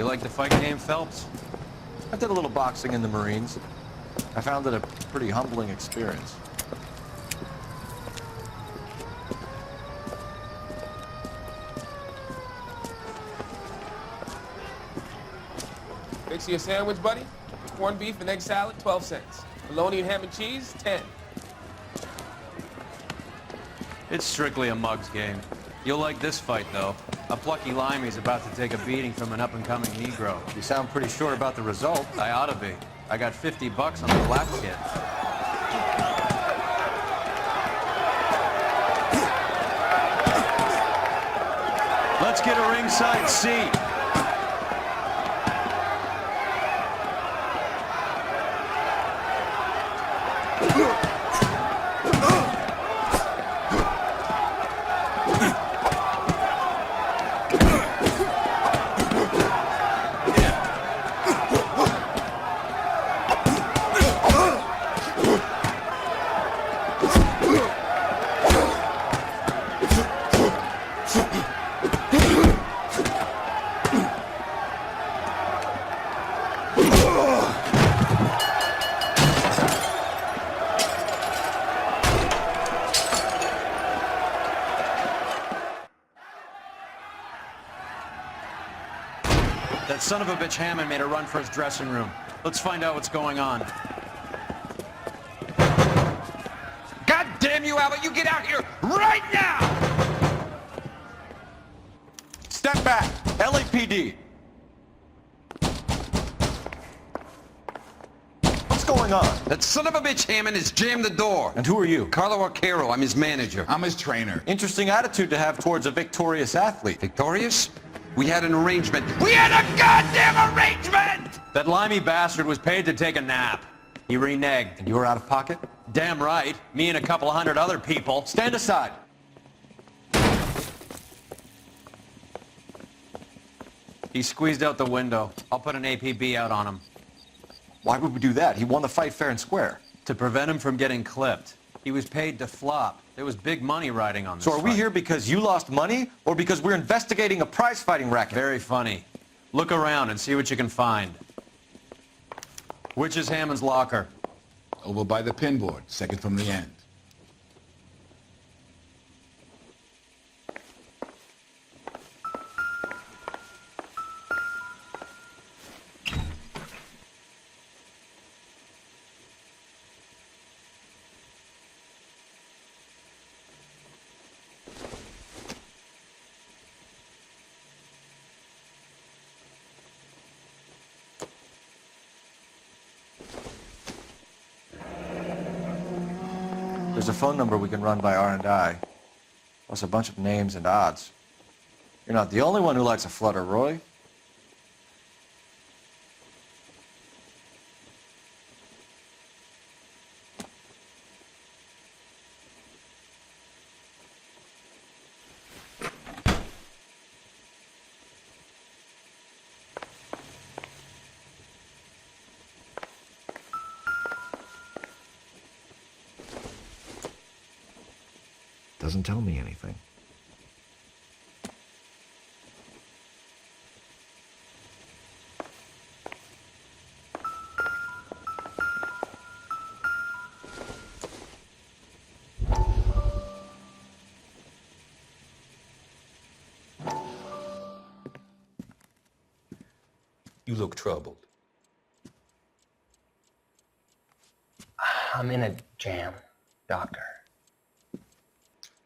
You like the fight game, Phelps? I did a little boxing in the Marines. I found it a pretty humbling experience. Fix you a sandwich, buddy? Corned beef and egg salad, 12 cents. Bologna and ham and cheese, 10. It's strictly a mug's game. You'll like this fight, though. A plucky limey's about to take a beating from an up-and-coming Negro. You sound pretty sure about the result. I ought to be. I got 50 bucks on the black kid. Let's get a ringside seat. That son of a bitch Hammond made a run for his dressing room. Let's find out what's going on. God damn you, Albert! You get out here right now! Step back! LAPD! What's going on? That son of a bitch Hammond has jammed the door. And who are you? Carlo Arcaro, I'm his manager. I'm his trainer. Interesting attitude to have towards a victorious athlete. Victorious? We had an arrangement. We had a goddamn arrangement! That limey bastard was paid to take a nap. He reneged. And you were out of pocket? Damn right. Me and a couple hundred other people. Stand aside. He squeezed out the window. I'll put an APB out on him. Why would we do that? He won the fight fair and square. To prevent him from getting clipped. He was paid to flop. There was big money riding on this So are we fight. here because you lost money, or because we're investigating a prize-fighting racket? Very funny. Look around and see what you can find. Which is Hammond's locker? Over by the pinboard, second from the end. There's a phone number we can run by R&I, plus a bunch of names and odds. You're not the only one who likes a flutter, Roy. Doesn't tell me anything. You look troubled. I'm in a jam, Doctor.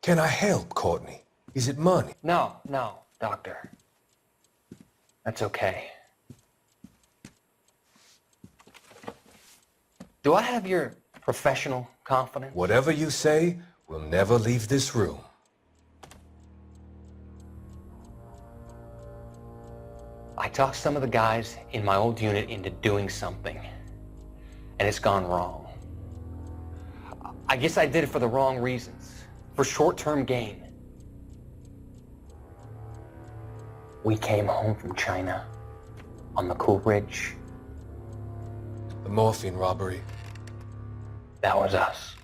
Can I help, Courtney? Is it money? No, Doctor. That's okay. Do I have your professional confidence? Whatever you say, we'll never leave this room. I talked some of the guys in my old unit into doing something, and it's gone wrong. I guess I did it for the wrong reasons. For short-term gain. We came home from China on the Cool Ridge. The morphine robbery. That was us.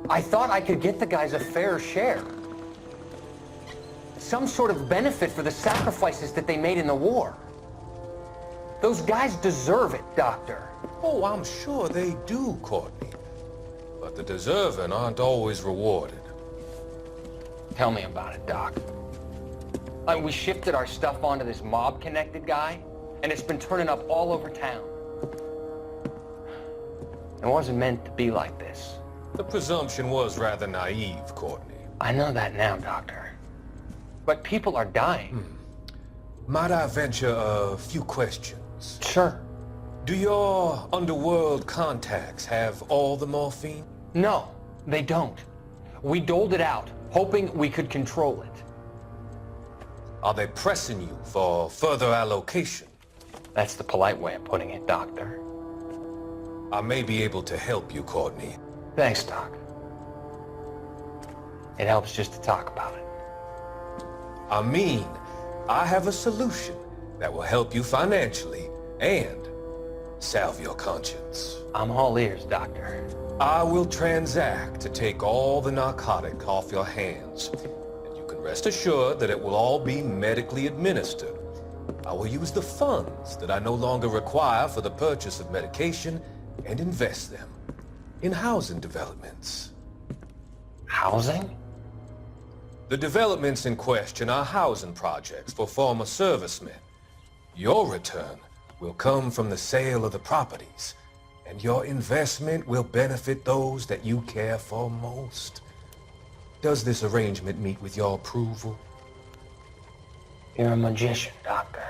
I thought I could get the guys a fair share. some sort of benefit for the sacrifices that they made in the war. Those guys deserve it, Doctor. Oh, I'm sure they do, Courtney. But the deserving aren't always rewarded. Tell me about it, Doc. We shifted our stuff onto this mob-connected guy, and it's been turning up all over town. It wasn't meant to be like this. The presumption was rather naive, Courtney. I know that now, Doctor. But people are dying. Might I venture a few questions? Sure. Do your underworld contacts have all the morphine? No, they don't. We doled it out, hoping we could control it. Are they pressing you for further allocation? That's the polite way of putting it, Doctor. I may be able to help you, Courtney. Thanks, Doc. It helps just to talk about it. I mean, I have a solution that will help you financially and salve your conscience. I'm all ears, Doctor. I will transact to take all the narcotic off your hands. And you can rest assured that it will all be medically administered. I will use the funds that I no longer require for the purchase of medication and invest them in housing developments. Housing? The developments in question are housing projects for former servicemen. Your return will come from the sale of the properties, and your investment will benefit those that you care for most. Does this arrangement meet with your approval? You're a magician, Doctor.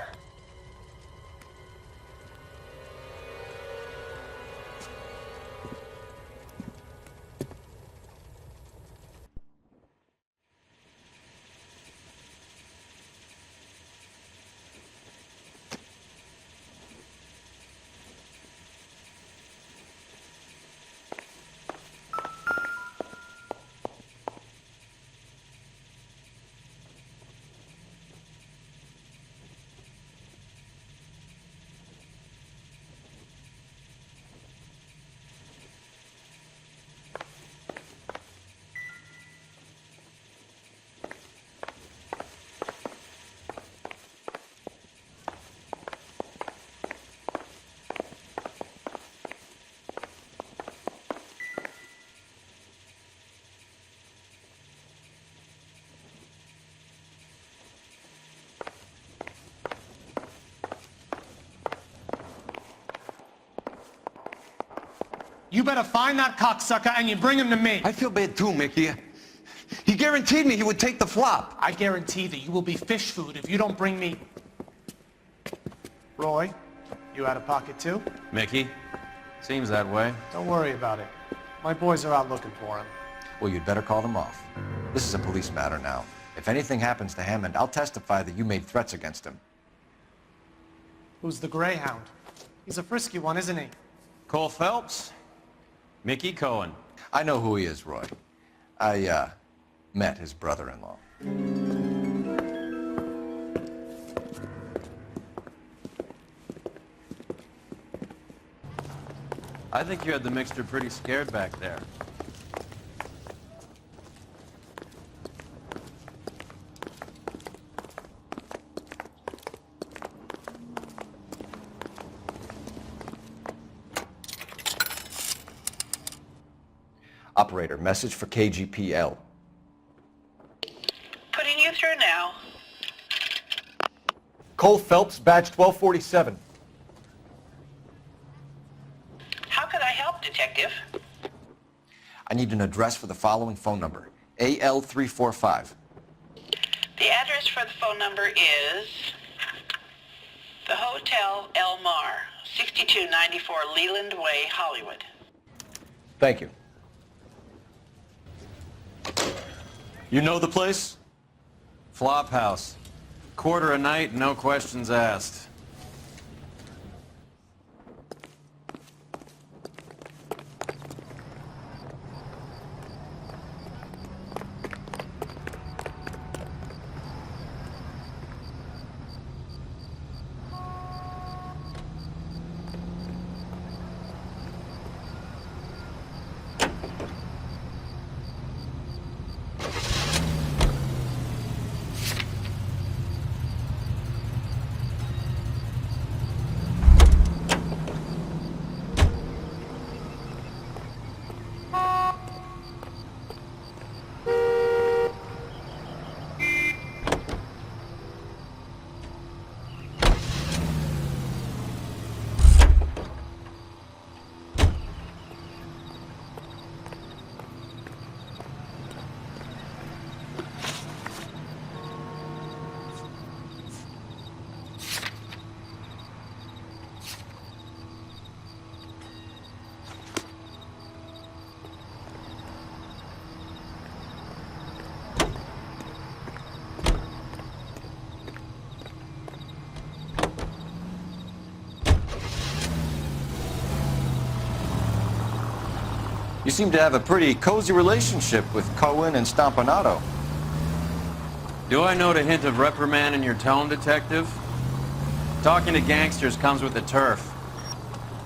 You better find that cocksucker and you bring him to me. I feel bad too, Mickey. He guaranteed me he would take the flop. I guarantee that you will be fish food if you don't bring me... Roy, you out of pocket too? Mickey? Seems that way. Don't worry about it. My boys are out looking for him. Well, you'd better call them off. This is a police matter now. If anything happens to Hammond, I'll testify that you made threats against him. Who's the Greyhound? He's a frisky one, isn't he? Cole Phelps? Mickey Cohen. I know who he is, Roy. I, met his brother-in-law. I think you had the mixture pretty scared back there. Operator, message for KGPL. Putting you through now. Cole Phelps, badge 1247. How can I help, Detective? I need an address for the following phone number. AL345. The address for the phone number is the Hotel El Mar, 6294 Leland Way, Hollywood. Thank you. You know the place? Flop house. Quarter a night, no questions asked. You seem to have a pretty cozy relationship with Cohen and Stompanato. Do I note a hint of reprimand in your tone, Detective? Talking to gangsters comes with the turf.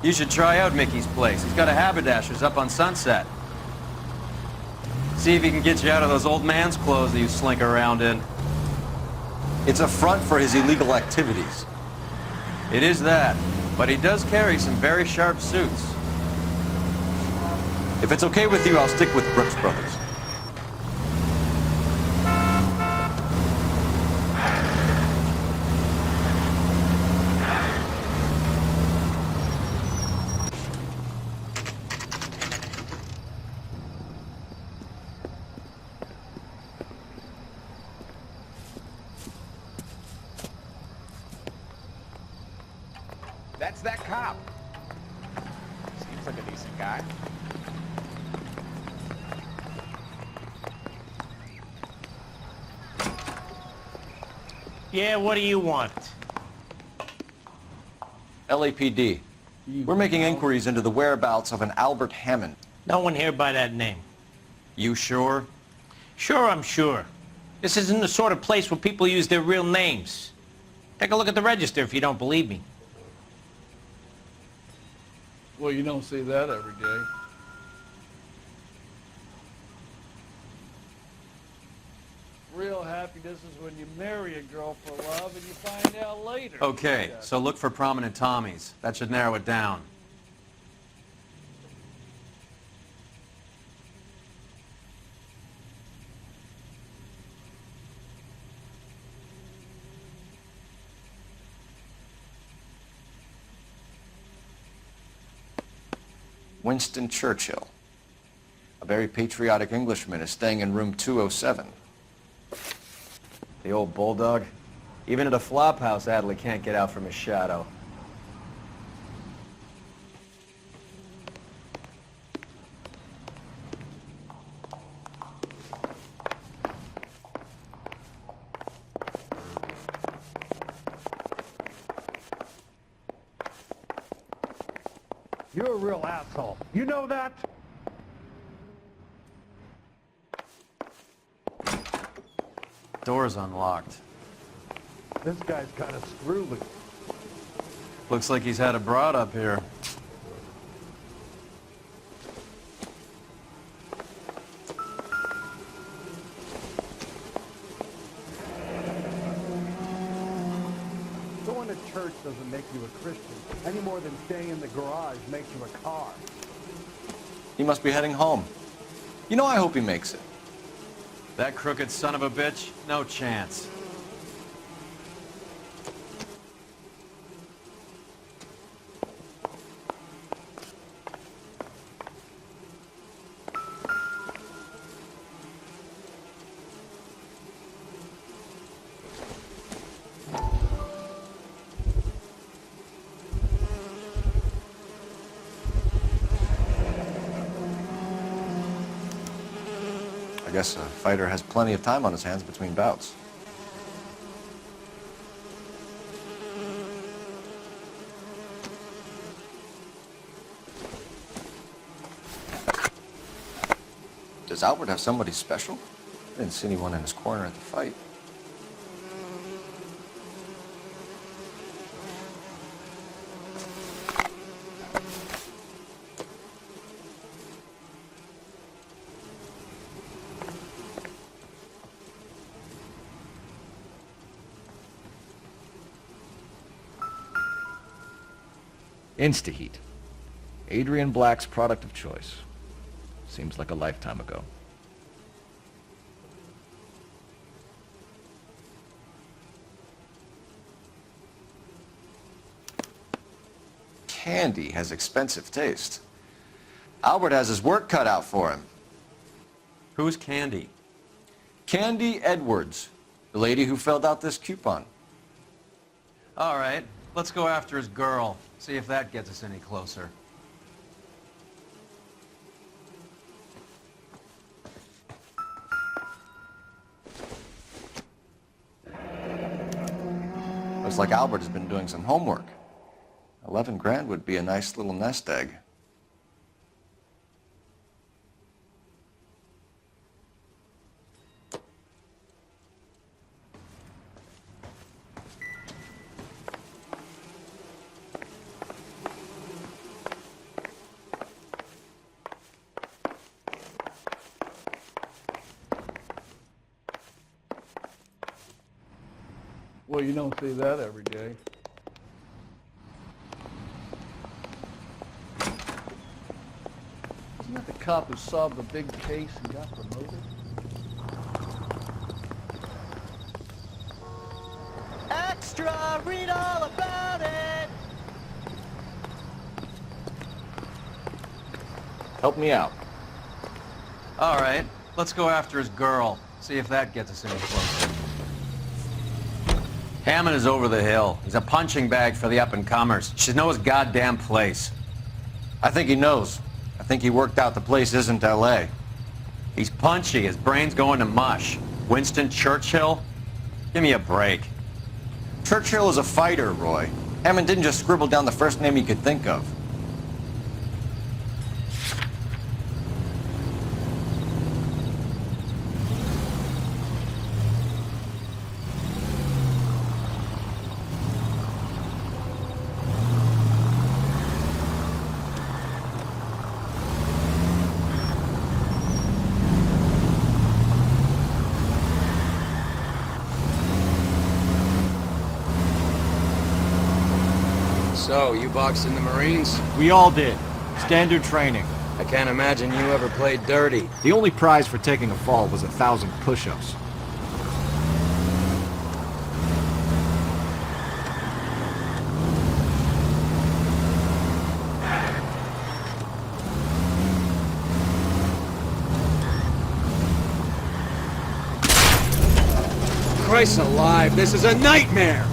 You should try out Mickey's place. He's got a haberdasher's up on Sunset. See if he can get you out of those old man's clothes that you slink around in. It's a front for his illegal activities. It is that, but he does carry some very sharp suits. If it's okay with you, I'll stick with Brooks Brothers. That's that cop. Seems like a decent guy. Yeah, what do you want? LAPD. We're making inquiries into the whereabouts of an Albert Hammond. No one here by that name. You sure? Sure, I'm sure. This isn't the sort of place where people use their real names. Take a look at the register if you don't believe me. Well, you don't see that every day. Real happiness is when you marry a girl for love and you find out later. Okay, so look for prominent Tommies. That should narrow it down. Winston Churchill. A very patriotic Englishman is staying in room 207. The old bulldog. Even at a flop house, Adley can't get out from his shadow. You're a real asshole. You know that? Door's unlocked. This guy's kind of screwy. Looks like he's had a broad up here. Going to church doesn't make you a Christian, any more than staying in the garage makes you a car. He must be heading home. You know, I hope he makes it. That crooked son of a bitch? No chance. I guess a fighter has plenty of time on his hands between bouts. Does Albert have somebody special? I didn't see anyone in his corner at the fight. Instaheat. Adrian Black's product of choice. Seems like a lifetime ago. Candy has expensive taste. Albert has his work cut out for him. Who's Candy? Candy Edwards, the lady who filled out this coupon. All right, let's go after his girl. See if that gets us any closer. Looks like Albert has been doing some homework. 11 grand would be a nice little nest egg. Well, you don't see that every day. Isn't that the cop who solved the big case and got promoted? Extra! Read all about it! Help me out. All right, let's go after his girl. See if that gets us any closer. Hammond is over the hill. He's a punching bag for the up-and-comers. Should know his goddamn place. I think he knows. I think he worked out the place isn't L.A. He's punchy. His brain's going to mush. Winston Churchill? Give me a break. Churchill is a fighter, Roy. Hammond didn't just scribble down the first name he could think of. So, you boxed in the Marines? We all did. Standard training. I can't imagine you ever played dirty. The only prize for taking a fall was 1,000 push-ups. Christ alive, this is a nightmare!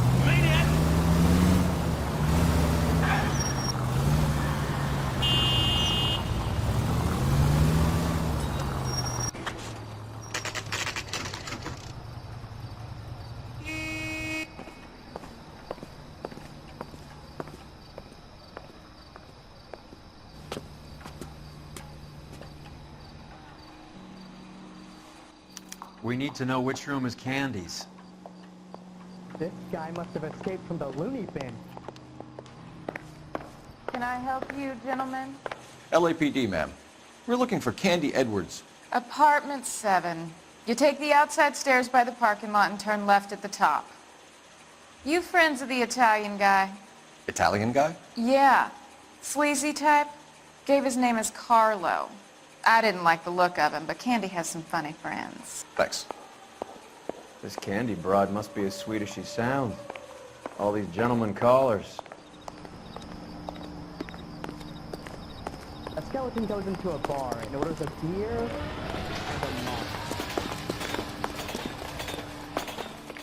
We need to know which room is Candy's. This guy must have escaped from the loony bin. Can I help you, gentlemen? LAPD, ma'am. We're looking for Candy Edwards. Apartment 7. You take the outside stairs by the parking lot and turn left at the top. You friends of the Italian guy? Italian guy? Yeah. Sleazy type? Gave his name as Carlo. I didn't like the look of him, but Candy has some funny friends. Thanks. This Candy broad must be as sweet as she sounds. All these gentlemen callers. A skeleton goes into a bar and orders a beer and a malt.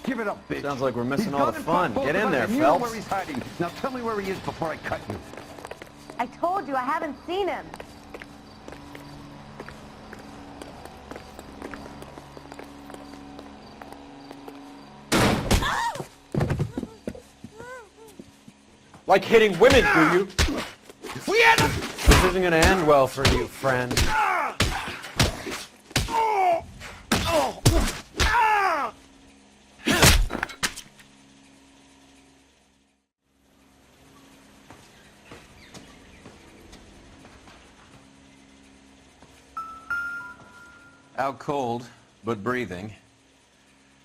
Give it up, bitch. Sounds like we're missing all the fun. Get in there, You know where Phelps. he's hiding. Now tell me where he is before I cut you. I told you, I haven't seen him. Like hitting women, do you? This isn't gonna end well for you, friend. Out cold, but breathing.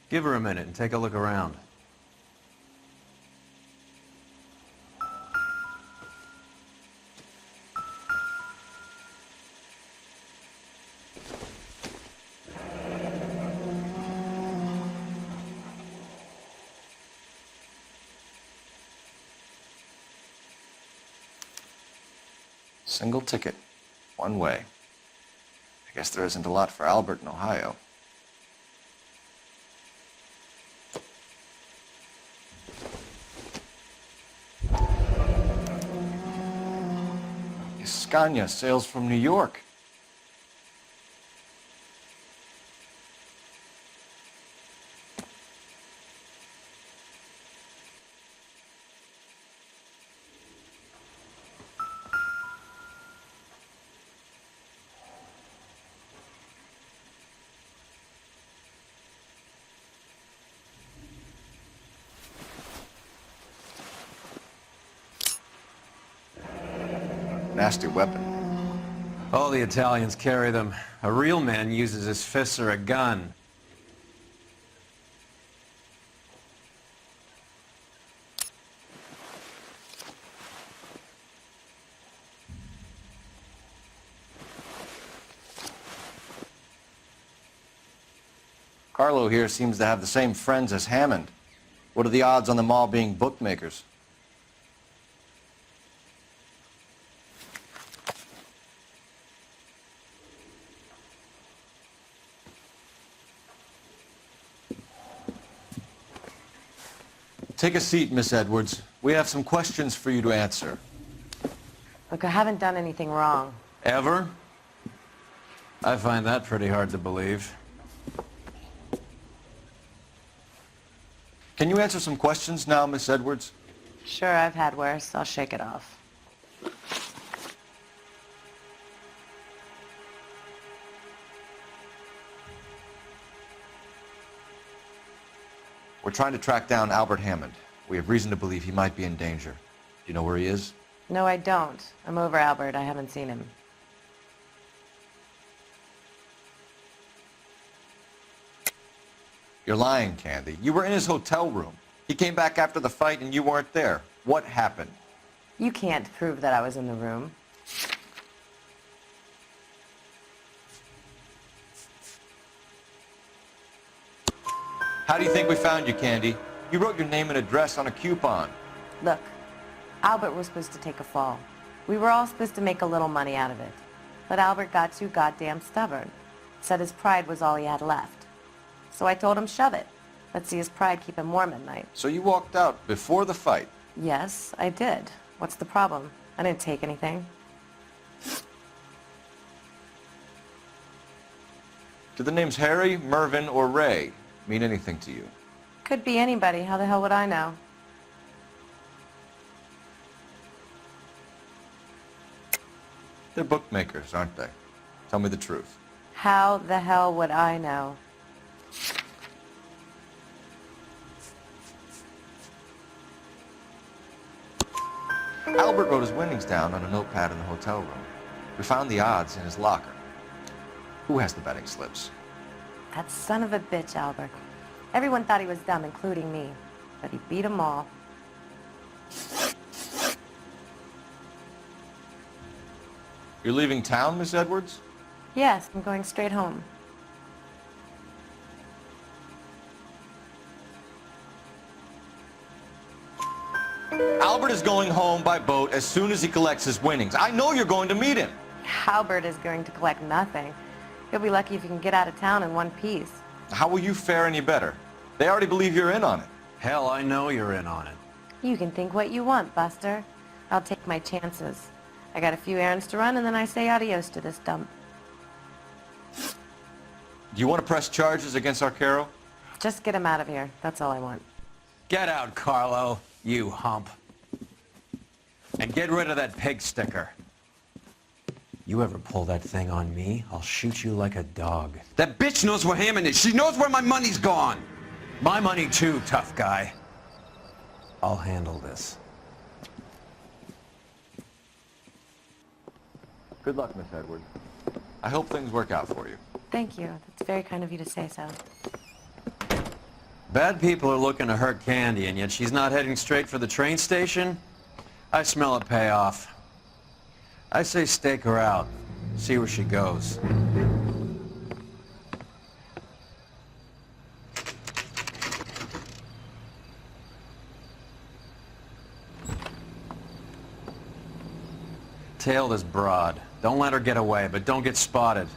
Give her a minute and take a look around. Single ticket. One way. I guess there isn't a lot for Albert in Ohio. Scania sails from New York. Nasty weapon. All the Italians carry them. A real man uses his fists or a gun. Carlo here seems to have the same friends as Hammond. What are the odds on them all being bookmakers? Take a seat, Miss Edwards. We have some questions for you to answer. Look, I haven't done anything wrong. Ever? I find that pretty hard to believe. Can you answer some questions now, Miss Edwards? Sure, I've had worse. I'll shake it off. We're trying to track down Albert Hammond. We have reason to believe he might be in danger. Do you know where he is? No, I don't. I'm over Albert. I haven't seen him. You're lying, Candy. You were in his hotel room. He came back after the fight and you weren't there. What happened? You can't prove that I was in the room. How do you think we found you, Candy? You wrote your name and address on a coupon. Look, Albert was supposed to take a fall. We were all supposed to make a little money out of it. But Albert got too goddamn stubborn. Said his pride was all he had left. So I told him, shove it. Let's see his pride keep him warm at night. So you walked out before the fight? Yes, I did. What's the problem? I didn't take anything. Do the names Harry, Mervyn, or Ray mean anything to you? Could be anybody. How the hell would I know? They're bookmakers, aren't they? Tell me the truth. How the hell would I know? Albert wrote his winnings down on a notepad in the hotel room. We found the odds in his locker. Who has the betting slips? That son of a bitch, Albert. Everyone thought he was dumb, including me. But he beat them all. You're leaving town, Miss Edwards? Yes, I'm going straight home. Albert is going home by boat as soon as he collects his winnings. I know you're going to meet him. Albert is going to collect nothing. He'll be lucky if he can get out of town in one piece. How will you fare any better? They already believe you're in on it. Hell, I know you're in on it. You can think what you want, Buster. I'll take my chances. I got a few errands to run, and then I say adios to this dump. Do you want to press charges against Arcaro? Just get him out of here. That's all I want. Get out, Carlo, you hump. And get rid of that pig sticker. You ever pull that thing on me, I'll shoot you like a dog. That bitch knows where Hammond is. She knows where my money's gone. My money too, tough guy. I'll handle this. Good luck, Miss Edwards. I hope things work out for you. Thank you. That's very kind of you to say so. Bad people are looking to hurt Candy, and yet she's not heading straight for the train station? I smell a payoff. I say stake her out. See where she goes. Tail this broad. Don't let her get away, but don't get spotted.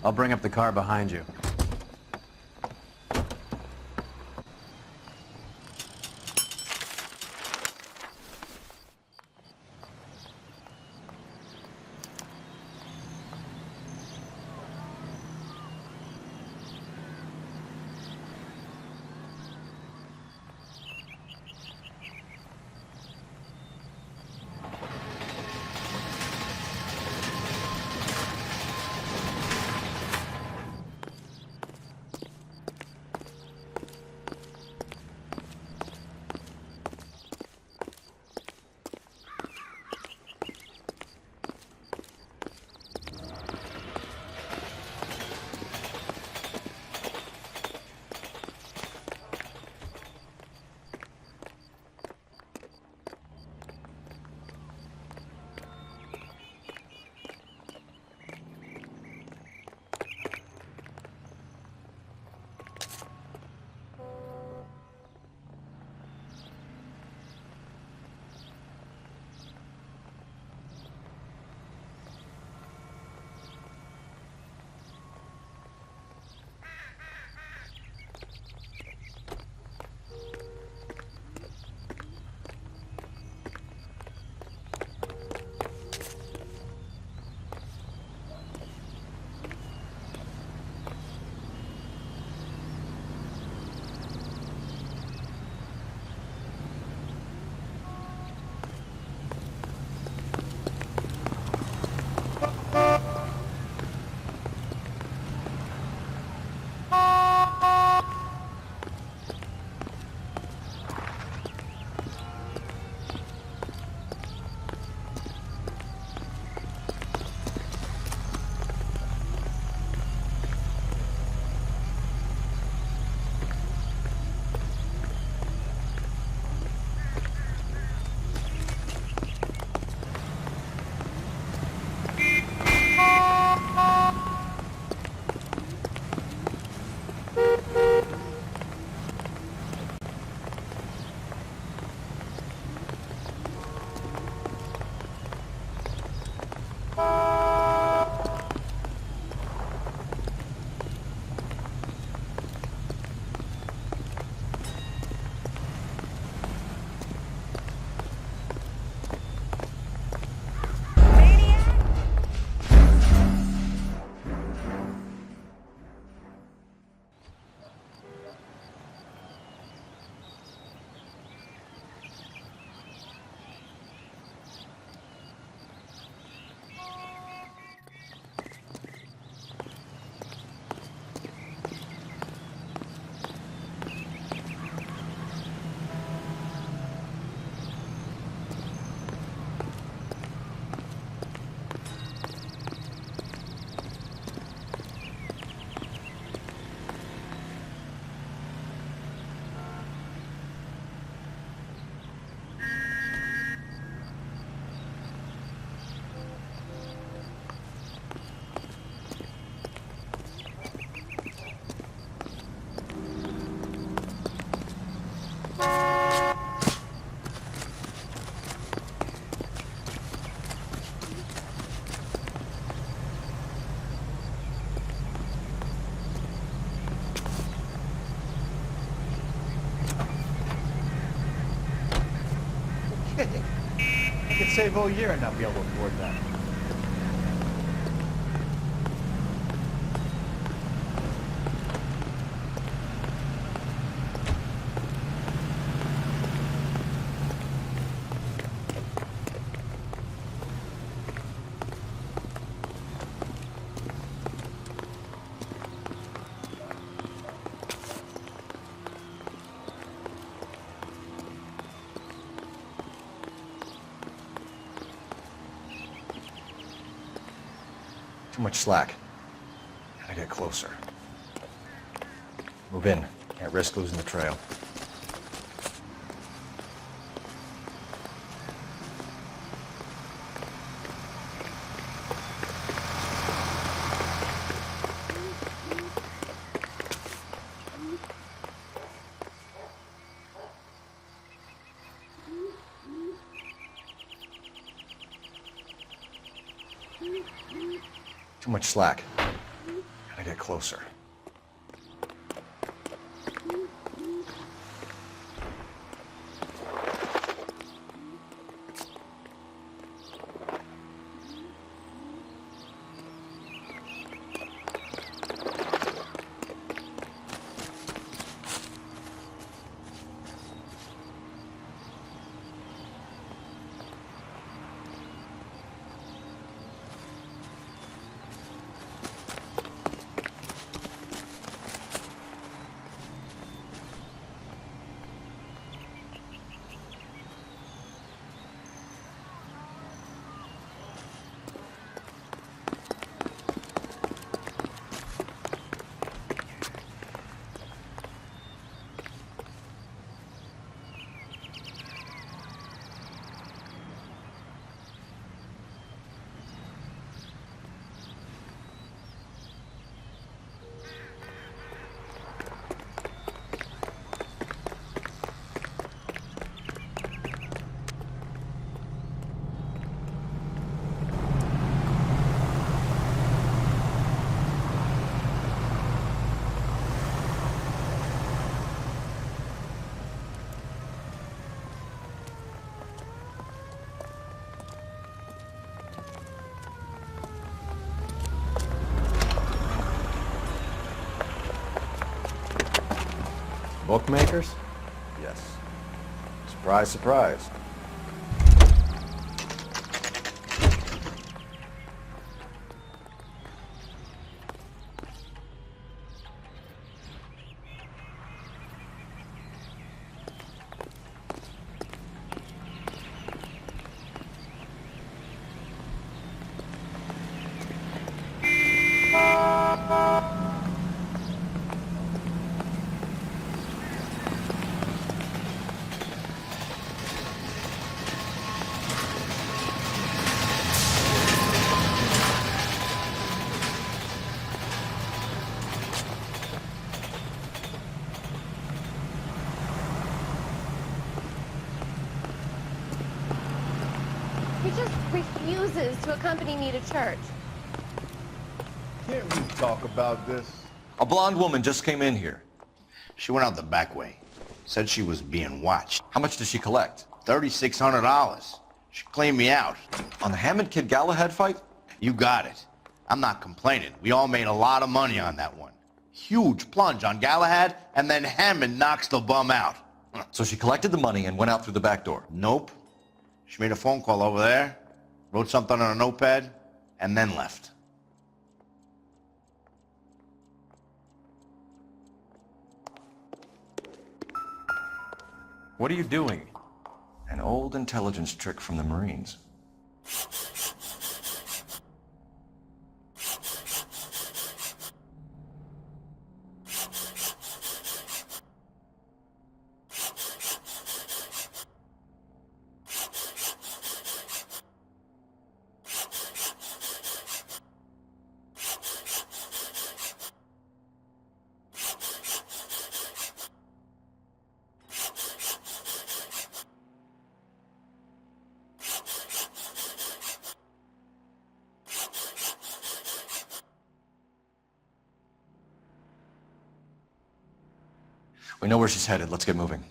I'll bring up the car behind you. save all year and not be able to afford that. Too much slack. Gotta get closer. Move in. Can't risk losing the trail. Too much slack. Gotta get closer. Bookmakers? Yes. Surprise, surprise. He just refuses to accompany me to church. Can't we talk about this? A blonde woman just came in here. She went out the back way. Said she was being watched. How much did she collect? $3,600. She cleaned me out. On the Hammond Kid Galahad fight? You got it. I'm not complaining. We all made a lot of money on that one. Huge plunge on Galahad, and then Hammond knocks the bum out. So she collected the money and went out through the back door? Nope. She made a phone call over there, wrote something on a notepad, and then left. What are you doing? An old intelligence trick from the Marines. We know where she's headed. Let's get moving.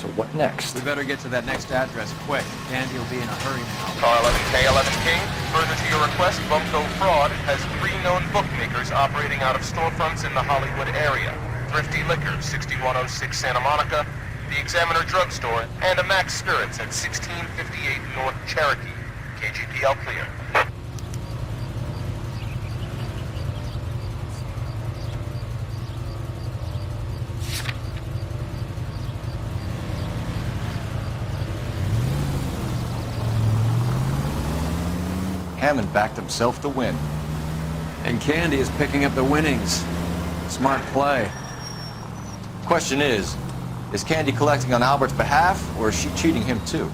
So what next? We better get to that next address quick. Candy will be in a hurry now. Car 11K, 11King. Further to your request, Bumco Fraud has 3 known bookmakers operating out of storefronts in the Hollywood area. Thrifty Liquor, 6106 Santa Monica, the Examiner Drugstore, and a Max Spirits at 1658 North Cherokee. KGPL clear. Hammond backed himself to win. And Candy is picking up the winnings. Smart play. Question is Candy collecting on Albert's behalf, or is she cheating him too?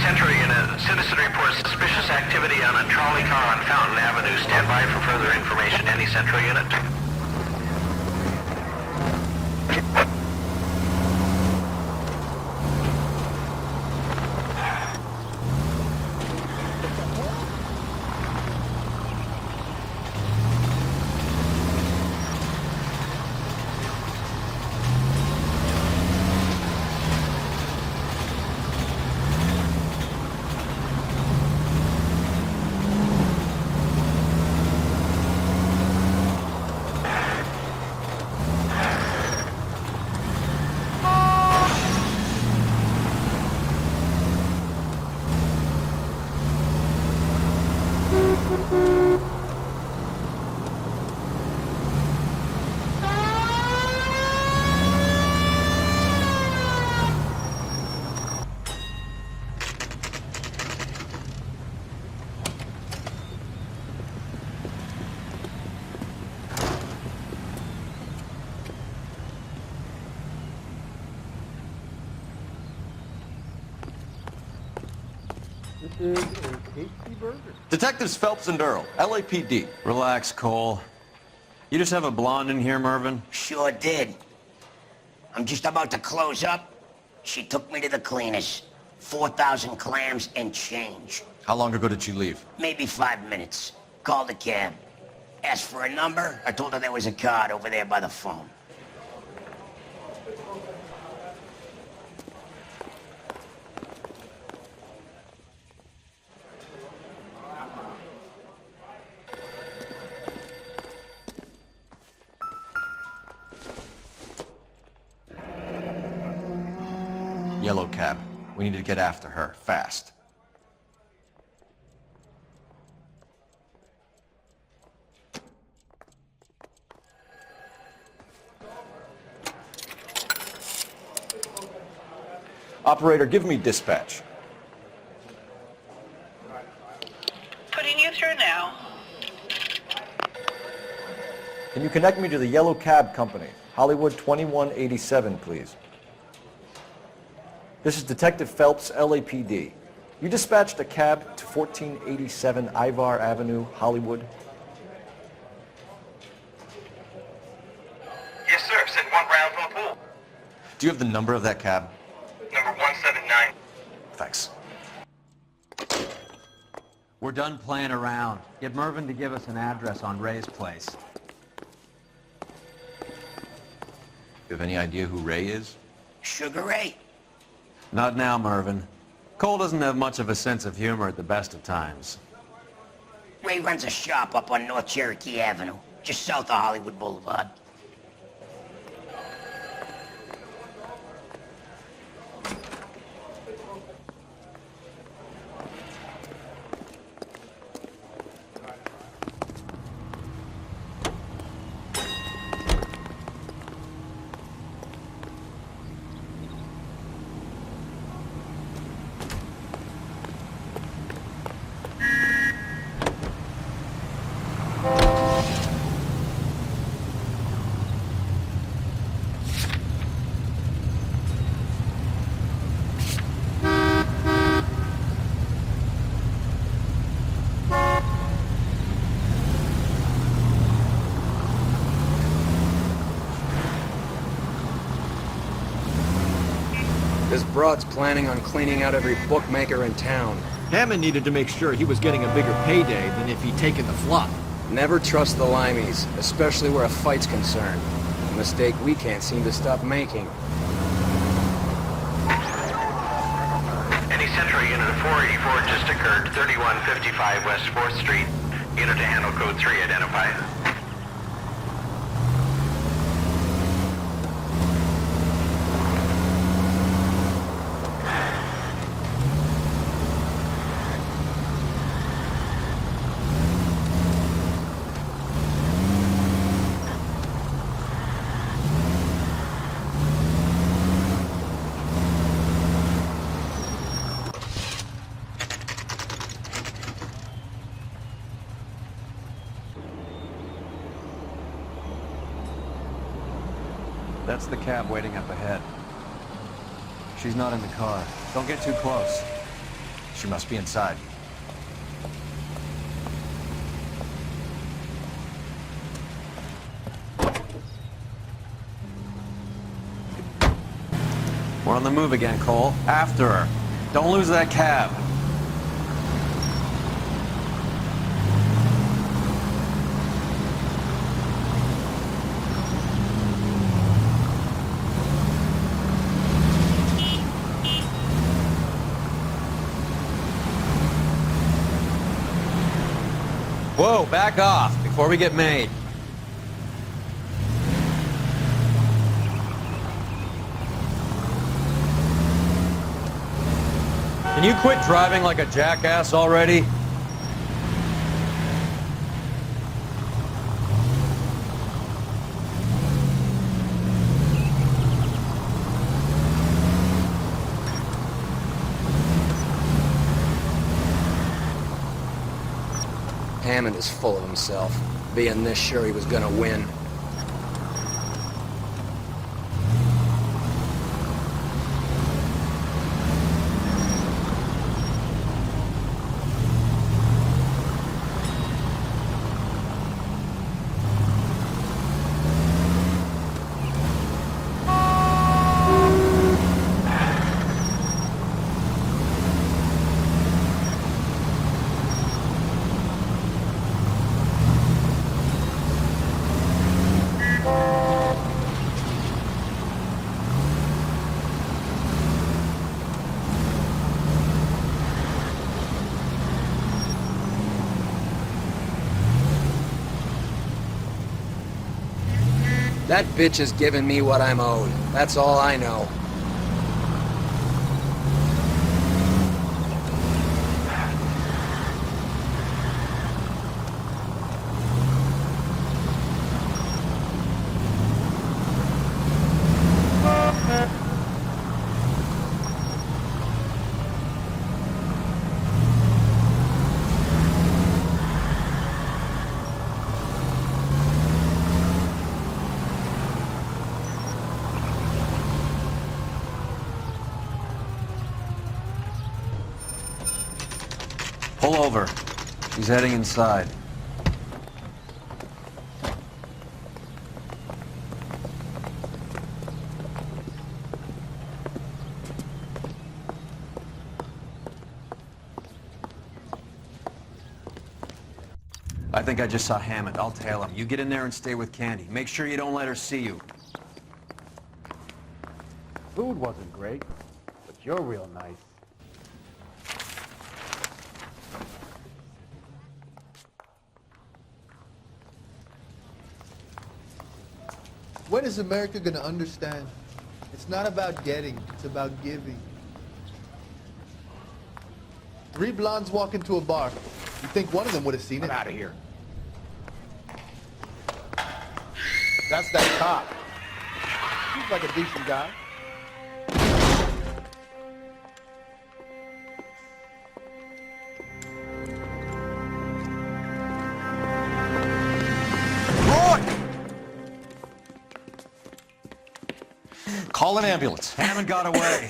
Century in a citizen reports suspicious activity on a trolley car on Fountain Avenue. Stand by for further information. Any Central unit. This is a tasty burger. Detectives Phelps and Earl, LAPD. Relax, Cole. You just have a blonde in here, Mervyn? Sure did. I'm just about to close up. She took me to the cleaners. 4,000 clams and change. How long ago did she leave? Maybe 5 minutes. Called a cab. Asked for a number. I told her there was a card over there by the phone. Yellow cab. We need to get after her, fast. Operator, give me dispatch. Putting you through now. Can you connect me to the Yellow Cab Company? Hollywood 2187, please. This is Detective Phelps, LAPD. You dispatched a cab to 1487 Ivar Avenue, Hollywood? Yes, sir. Sent 1 round from the pool. Do you have the number of that cab? Number 179. Thanks. We're done playing around. Get Mervyn to give us an address on Ray's place. You have any idea who Ray is? Sugar Ray? Not now, Mervyn. Cole doesn't have much of a sense of humor at the best of times. Ray runs a shop up on North Cherokee Avenue, just south of Hollywood Boulevard. This broad's planning on cleaning out every bookmaker in town. Hammond needed to make sure he was getting a bigger payday than if he'd taken the flop. Never trust the limeys, especially where a fight's concerned. A mistake we can't seem to stop making. Any Central Unit of 484 just occurred, 3155 West 4th Street. Unit to handle code 3 identified. That's the cab waiting up ahead. She's not in the car. Don't get too close. She must be inside. We're on the move again, Cole. After her. Don't lose that cab. Whoa, back off before we get made. Can you quit driving like a jackass already? Hammond is full of himself, being this sure he was gonna win. That bitch is giving me what I'm owed. That's all I know. Pull over. He's heading inside. I think I just saw Hammond. I'll tail him. You get in there and stay with Candy. Make sure you don't let her see you. Food wasn't great, but you're real nice. When is America gonna understand? It's not about getting, it's about giving. 3 blondes walk into a bar. You think one of them would have seen it? Get out of here. That's that cop. Seems like a decent guy. Call an ambulance. Hammond got away.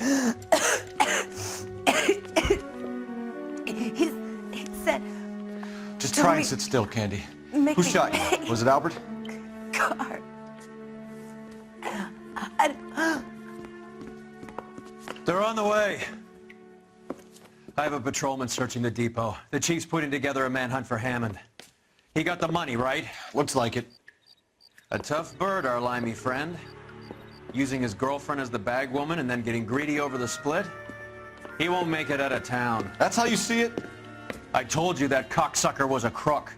He said... Just try and sit still, Candy. Mickey. Who shot you? Was it Albert? Car. They're on the way. I have a patrolman searching the depot. The chief's putting together a manhunt for Hammond. He got the money, right? Looks like it. A tough bird, our limey friend. Using his girlfriend as the bag woman and then getting greedy over the split. He won't make it out of town. That's how you see it? I told you that cocksucker was a crook.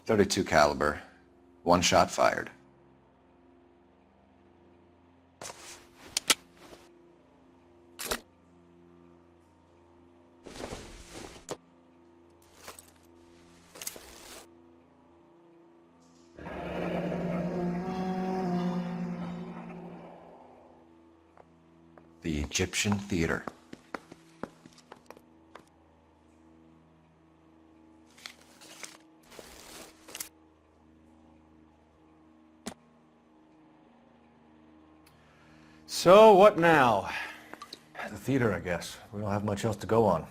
.32 caliber. One shot fired. The Egyptian Theater. So, what now? The theater, I guess. We don't have much else to go on.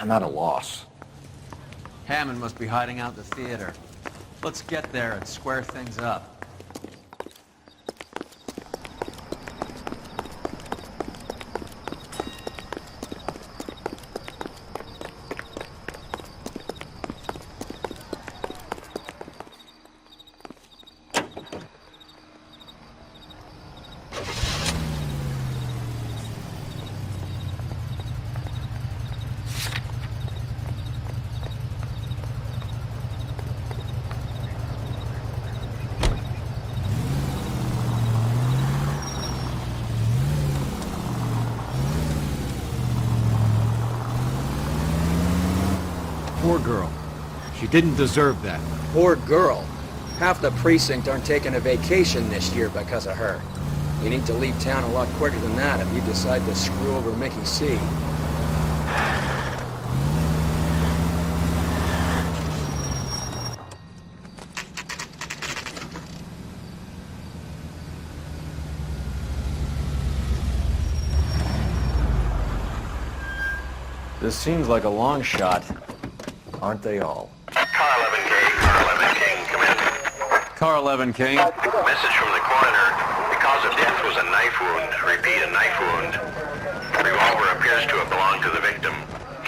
I'm at a loss. Hammond must be hiding out the theater. Let's get there and square things up. Poor girl. She didn't deserve that. Poor girl. Half the precinct aren't taking a vacation this year because of her. You need to leave town a lot quicker than that if you decide to screw over Mickey C. This seems like a long shot. Aren't they all? Car 11K, Car 11 King, come in. Car 11 King. Message from the coroner. The cause of death was a knife wound. Repeat, a knife wound. The revolver appears to have belonged to the victim.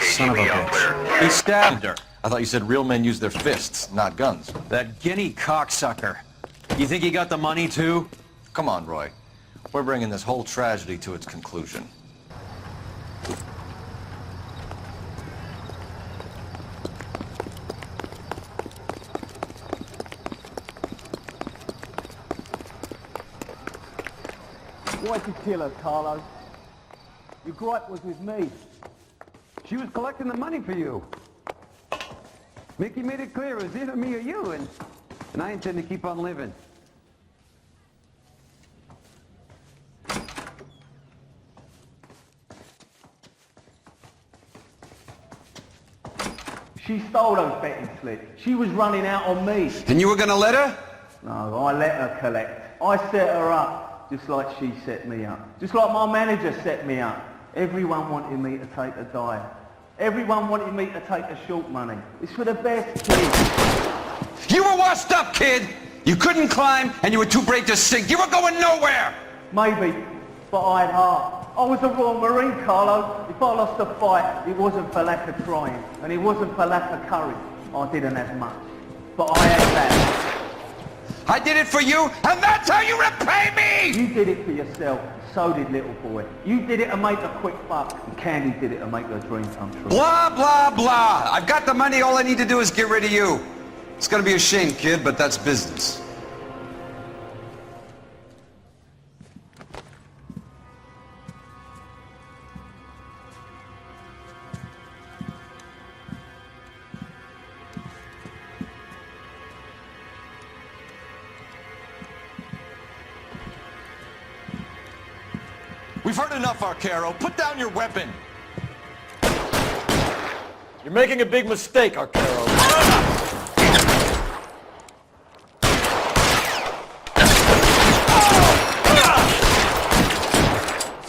Son of a KGB all clear. bitch. He stabbed her. I thought you said real men use their fists, not guns. That guinea cocksucker. You think he got the money too? Come on, Roy. We're bringing this whole tragedy to its conclusion. Why'd you kill her, Carlo? Your gripe was with me. She was collecting the money for you. Mickey made it clear it was either me or you, and I intend to keep on living. She stole those betting slips. She was running out on me. And you were gonna let her? No, I let her collect. I set her up, just like she set me up. Just like my manager set me up. Everyone wanted me to take a dive. Everyone wanted me to take the short money. It's for the best, kid. You were washed up, kid! You couldn't climb, and you were too brave to sink. You were going nowhere! Maybe, but I had heart. I was a Royal Marine, Carlo. If I lost a fight, it wasn't for lack of trying, and it wasn't for lack of courage. I didn't have much, but I had that. I did it for you, and that's how you repay me! You did it for yourself. So did little boy. You did it to make a quick buck, and Candy did it to make her dream come true. Blah, blah, blah. I've got the money. All I need to do is get rid of you. It's gonna be a shame, kid, but that's business. We've heard enough, Arcaro. Put down your weapon. You're making a big mistake, Arcaro.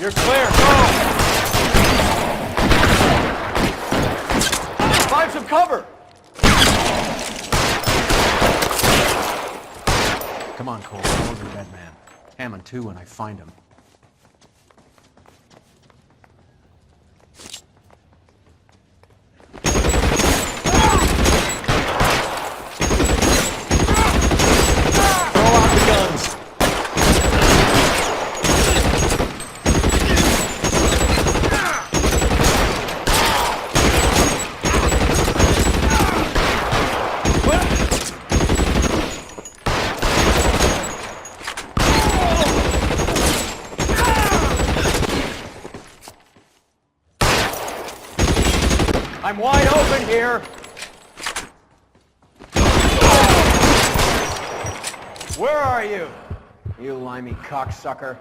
You're clear. Go! Find some cover! Come on, Cole. Follow the dead man. Hammond too when I find him. I'm wide open here. Where are you? You limey cocksucker.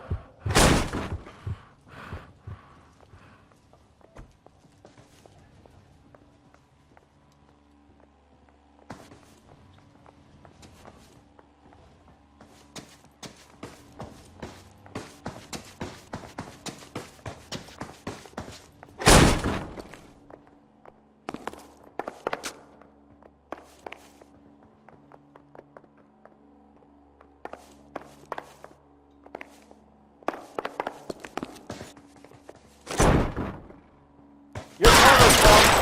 You're covered, folks.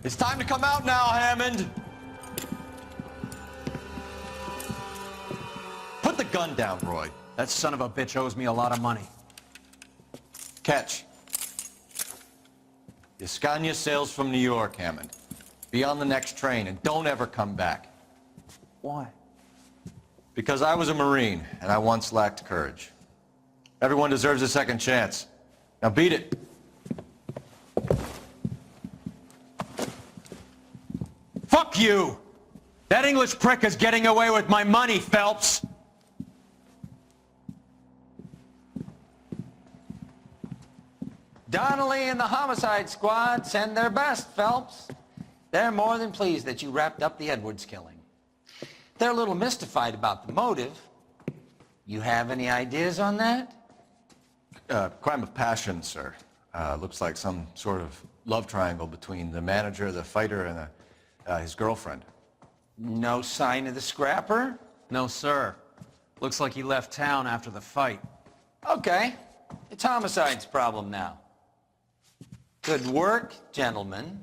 It's time to come out now, Hammond. Put the gun down, Roy. That son of a bitch owes me a lot of money. Catch. Yascania sails from New York, Hammond. Be on the next train and don't ever come back. Why? Because I was a Marine and I once lacked courage. Everyone deserves a second chance. Now beat it. Fuck you! That English prick is getting away with my money, Phelps! Donnelly and the homicide squad send their best, Phelps. They're more than pleased that you wrapped up the Edwards killing. They're a little mystified about the motive. You have any ideas on that? Crime of passion, sir. Looks like some sort of love triangle between the manager, the fighter, and his girlfriend. No sign of the scrapper? No, sir. Looks like he left town after the fight. Okay. It's homicide's problem now. Good work, gentlemen.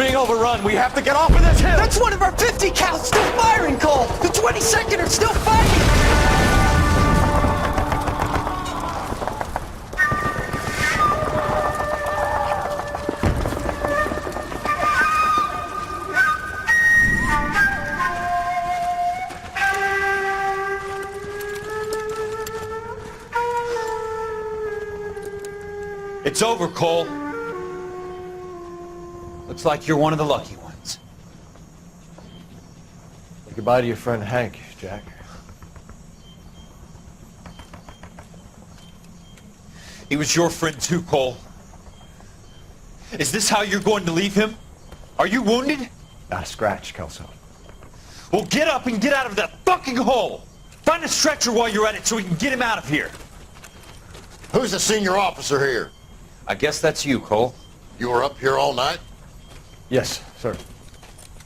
being overrun. We have to get off of this hill. That's one of our 50 cals still firing, Cole. The 22nd are still fighting. It's over, Cole. Looks like you're one of the lucky ones. Say goodbye to your friend Hank, Jack. He was your friend too, Cole. Is this how you're going to leave him? Are you wounded? Not a scratch, Kelso. Well, get up and get out of that fucking hole! Find a stretcher while you're at it so we can get him out of here. Who's the senior officer here? I guess that's you, Cole. You were up here all night? Yes, sir.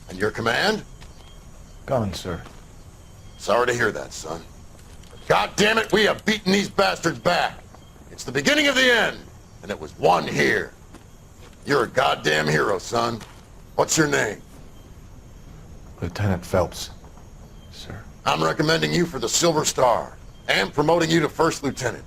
And your command? Gone, sir. Sorry to hear that, son. God damn it, we have beaten these bastards back. It's the beginning of the end, and it was one here. You're a goddamn hero, son. What's your name? Lieutenant Phelps, sir. I'm recommending you for the Silver Star, and promoting you to First Lieutenant.